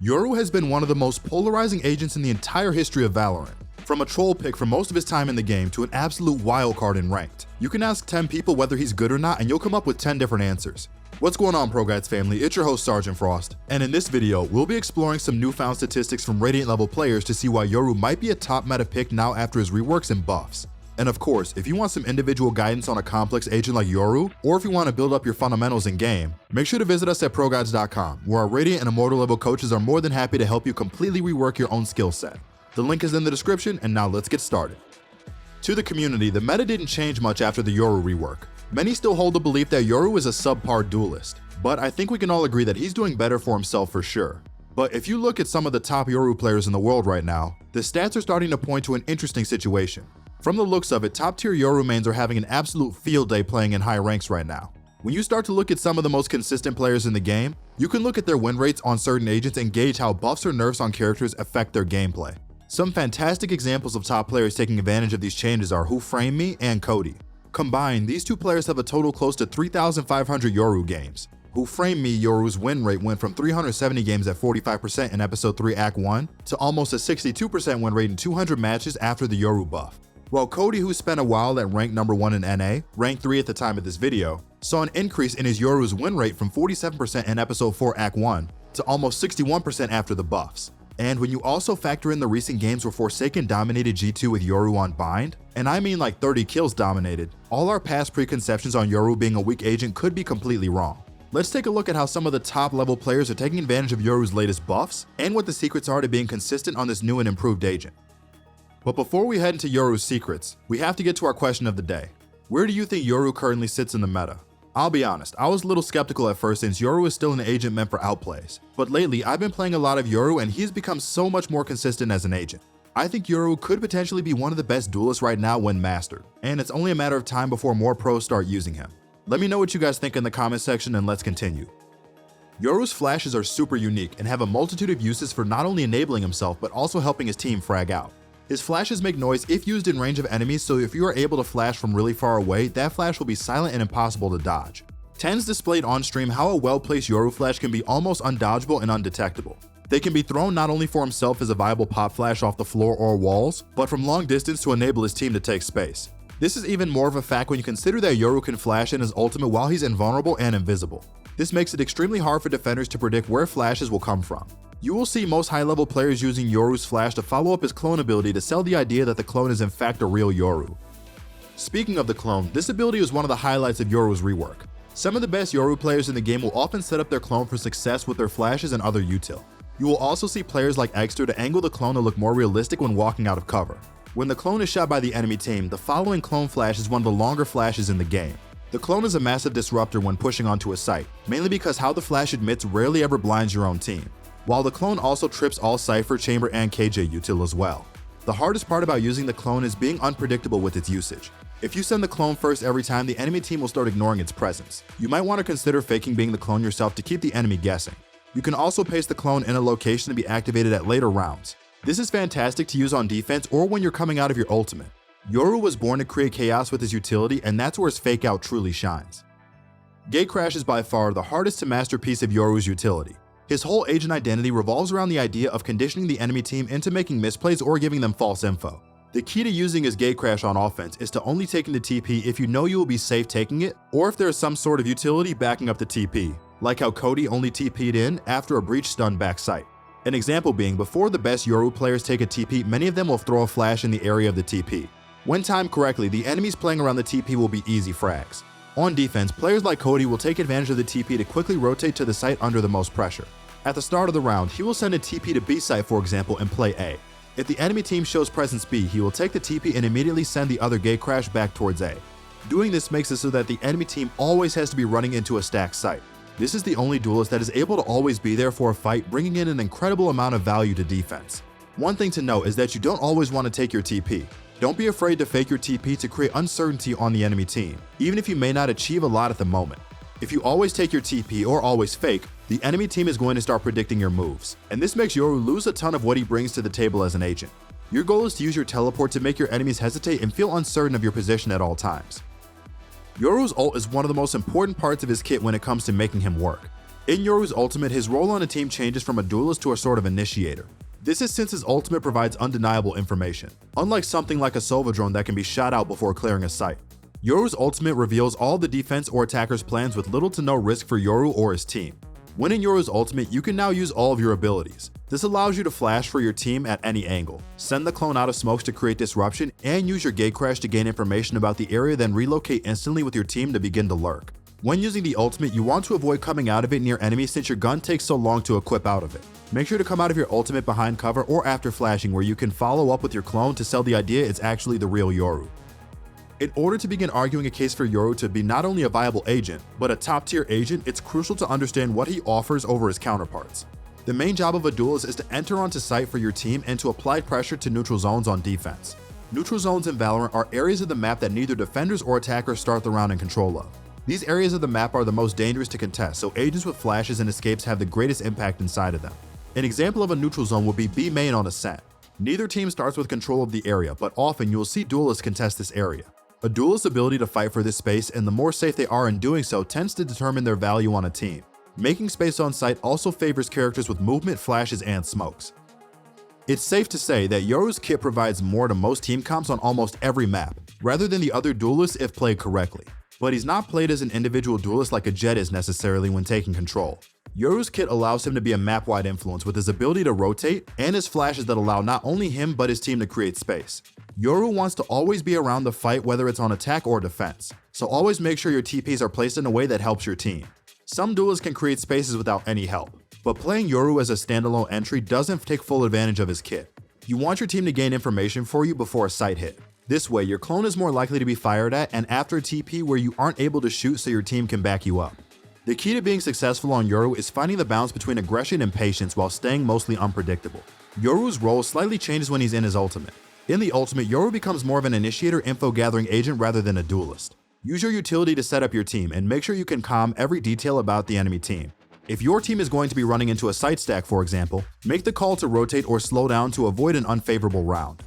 Yoru has been one of the most polarizing agents in the entire history of Valorant. From a troll pick for most of his time in the game to an absolute wildcard in ranked. You can ask 10 people whether he's good or not and you'll come up with 10 different answers. What's going on, ProGuides family? It's your host Sergeant Frost, and in this video, we'll be exploring some newfound statistics from Radiant level players to see why Yoru might be a top meta pick now after his reworks and buffs. And of course, if you want some individual guidance on a complex agent like Yoru, or if you want to build up your fundamentals in game, make sure to visit us at ProGuides.com, where our Radiant and Immortal level coaches are more than happy to help you completely rework your own skill set. The link is in the description, and now let's get started. To the community, the meta didn't change much after the Yoru rework. Many still hold the belief that Yoru is a subpar duelist, but I think we can all agree that he's doing better for himself for sure. But if you look at some of the top Yoru players in the world right now, the stats are starting to point to an interesting situation. From the looks of it, top tier Yoru mains are having an absolute field day playing in high ranks right now. When you start to look at some of the most consistent players in the game, you can look at their win rates on certain agents and gauge how buffs or nerfs on characters affect their gameplay. Some fantastic examples of top players taking advantage of these changes are Who Framed Me and Cody. Combined, these two players have a total close to 3,500 Yoru games. Who Framed Me Yoru's win rate went from 370 games at 45% in Episode 3 Act 1 to almost a 62% win rate in 200 matches after the Yoru buff. While Cody, who spent a while at rank number 1 in NA, rank 3 at the time of this video, saw an increase in his Yoru's win rate from 47% in Episode 4 Act 1 to almost 61% after the buffs. And when you also factor in the recent games where Forsaken dominated G2 with Yoru on bind, and I mean like 30 kills dominated, all our past preconceptions on Yoru being a weak agent could be completely wrong. Let's take a look at how some of the top level players are taking advantage of Yoru's latest buffs and what the secrets are to being consistent on this new and improved agent. But before we head into Yoru's secrets, we have to get to our question of the day. Where do you think Yoru currently sits in the meta? I'll be honest, I was a little skeptical at first since Yoru is still an agent meant for outplays. But lately, I've been playing a lot of Yoru and he's become so much more consistent as an agent. I think Yoru could potentially be one of the best duelists right now when mastered, and it's only a matter of time before more pros start using him. Let me know what you guys think in the comment section and let's continue. Yoru's flashes are super unique and have a multitude of uses for not only enabling himself but also helping his team frag out. His flashes make noise if used in range of enemies, so if you are able to flash from really far away, that flash will be silent and impossible to dodge. Tens displayed on stream how a well-placed Yoru flash can be almost undodgeable and undetectable. They can be thrown not only for himself as a viable pop flash off the floor or walls, but from long distance to enable his team to take space. This is even more of a fact when you consider that Yoru can flash in his ultimate while he's invulnerable and invisible. This makes it extremely hard for defenders to predict where flashes will come from. You will see most high-level players using Yoru's flash to follow up his clone ability to sell the idea that the clone is in fact a real Yoru. Speaking of the clone, this ability is one of the highlights of Yoru's rework. Some of the best Yoru players in the game will often set up their clone for success with their flashes and other util. You will also see players like Exter to angle the clone to look more realistic when walking out of cover. When the clone is shot by the enemy team, the following clone flash is one of the longer flashes in the game. The clone is a massive disruptor when pushing onto a site, mainly because how the flash emits rarely ever blinds your own team. While the clone also trips all Cypher, Chamber, and KJ util as well. The hardest part about using the clone is being unpredictable with its usage. If you send the clone first every time, the enemy team will start ignoring its presence. You might want to consider faking being the clone yourself to keep the enemy guessing. You can also paste the clone in a location to be activated at later rounds. This is fantastic to use on defense or when you're coming out of your ultimate. Yoru was born to create chaos with his utility, and that's where his FAKEOUT truly shines. GATECRASH is by far the hardest to master piece of Yoru's utility. His whole agent identity revolves around the idea of conditioning the enemy team into making misplays or giving them false info. The key to using his GATECRASH on offense is to only take into TP if you know you will be safe taking it, or if there is some sort of utility backing up the TP, like how Cody only TP'd in after a breach stun backside. An example being, before the best Yoru players take a TP, many of them will throw a flash in the area of the TP. When timed correctly, the enemies playing around the TP will be easy frags. On defense, players like Cody will take advantage of the TP to quickly rotate to the site under the most pressure. At the start of the round, he will send a TP to B site, for example, and play A. If the enemy team shows presence B, he will take the TP and immediately send the other GATECRASH back towards A. Doing this makes it so that the enemy team always has to be running into a stacked site. This is the only duelist that is able to always be there for a fight, bringing in an incredible amount of value to defense. One thing to note is that you don't always want to take your TP. Don't be afraid to fake your TP to create uncertainty on the enemy team, even if you may not achieve a lot at the moment. If you always take your TP or always fake, the enemy team is going to start predicting your moves, and this makes Yoru lose a ton of what he brings to the table as an agent. Your goal is to use your teleport to make your enemies hesitate and feel uncertain of your position at all times. Yoru's ult is one of the most important parts of his kit when it comes to making him work. In Yoru's ultimate, his role on a team changes from a duelist to a sort of initiator. This is since his ultimate provides undeniable information, unlike something like a Sova drone that can be shot out before clearing a site. Yoru's ultimate reveals all the defense or attacker's plans with little to no risk for Yoru or his team. When in Yoru's ultimate, you can now use all of your abilities. This allows you to flash for your team at any angle, send the clone out of smokes to create disruption, and use your gatecrash to gain information about the area, then relocate instantly with your team to begin to lurk. When using the ultimate, you want to avoid coming out of it near enemies since your gun takes so long to equip out of it. Make sure to come out of your ultimate behind cover or after flashing, where you can follow up with your clone to sell the idea it's actually the real Yoru. In order to begin arguing a case for Yoru to be not only a viable agent, but a top-tier agent, it's crucial to understand what he offers over his counterparts. The main job of a duelist is to enter onto site for your team and to apply pressure to neutral zones on defense. Neutral zones in Valorant are areas of the map that neither defenders or attackers start the round in control of. These areas of the map are the most dangerous to contest, so agents with flashes and escapes have the greatest impact inside of them. An example of a neutral zone would be B main on Ascent. Neither team starts with control of the area, but often you will see duelists contest this area. A duelist's ability to fight for this space, and the more safe they are in doing so, tends to determine their value on a team. Making space on site also favors characters with movement, flashes, and smokes. It's safe to say that Yoru's kit provides more to most team comps on almost every map, rather than the other duelists if played correctly. But he's not played as an individual duelist like a Jet is necessarily when taking control. Yoru's kit allows him to be a map-wide influence with his ability to rotate and his flashes that allow not only him but his team to create space. Yoru wants to always be around the fight whether it's on attack or defense, so always make sure your TPs are placed in a way that helps your team. Some duelists can create spaces without any help, but playing Yoru as a standalone entry doesn't take full advantage of his kit. You want your team to gain information for you before a site hit. This way, your clone is more likely to be fired at and after a TP where you aren't able to shoot so your team can back you up. The key to being successful on Yoru is finding the balance between aggression and patience while staying mostly unpredictable. Yoru's role slightly changes when he's in his ultimate. In the ultimate, Yoru becomes more of an initiator info gathering agent rather than a duelist. Use your utility to set up your team and make sure you can calm every detail about the enemy team. If your team is going to be running into a site stack, for example, make the call to rotate or slow down to avoid an unfavorable round.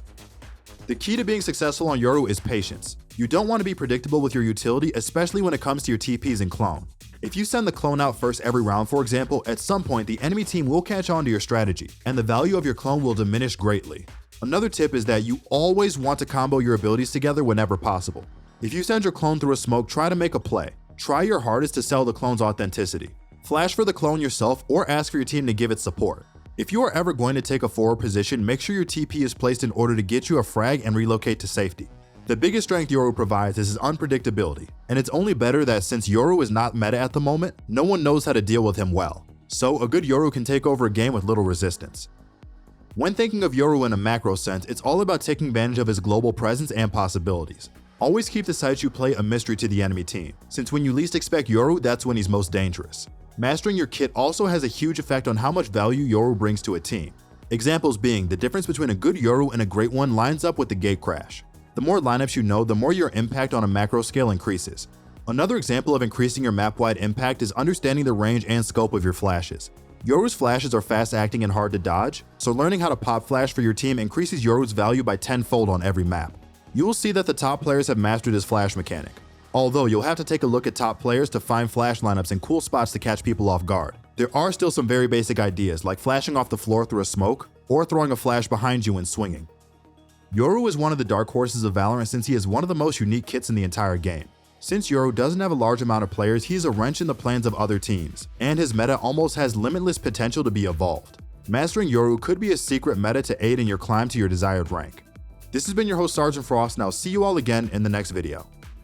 The key to being successful on Yoru is patience. You don't want to be predictable with your utility, especially when it comes to your TPs and clone. If you send the clone out first every round, for example, at some point the enemy team will catch on to your strategy, and the value of your clone will diminish greatly. Another tip is that you always want to combo your abilities together whenever possible. If you send your clone through a smoke, try to make a play. Try your hardest to sell the clone's authenticity. Flash for the clone yourself or ask for your team to give it support. If you are ever going to take a forward position, make sure your TP is placed in order to get you a frag and relocate to safety. The biggest strength Yoru provides is his unpredictability, and it's only better that since Yoru is not meta at the moment, no one knows how to deal with him well. So a good Yoru can take over a game with little resistance. When thinking of Yoru in a macro sense, it's all about taking advantage of his global presence and possibilities. Always keep the sites you play a mystery to the enemy team, since when you least expect Yoru, that's when he's most dangerous. Mastering your kit also has a huge effect on how much value Yoru brings to a team. Examples being, the difference between a good Yoru and a great one lines up with the GATECRASH. The more lineups you know, the more your impact on a macro scale increases. Another example of increasing your map-wide impact is understanding the range and scope of your flashes. Yoru's flashes are fast-acting and hard to dodge, so learning how to pop flash for your team increases Yoru's value by tenfold on every map. You will see that the top players have mastered his flash mechanic. Although you'll have to take a look at top players to find flash lineups and cool spots to catch people off guard. There are still some very basic ideas like flashing off the floor through a smoke or throwing a flash behind you when swinging. Yoru is one of the dark horses of Valorant since he is one of the most unique kits in the entire game. Since Yoru doesn't have a large amount of players, he's a wrench in the plans of other teams, and his meta almost has limitless potential to be evolved. Mastering Yoru could be a secret meta to aid in your climb to your desired rank. This has been your host Sergeant Frost, and I'll see you all again in the next video.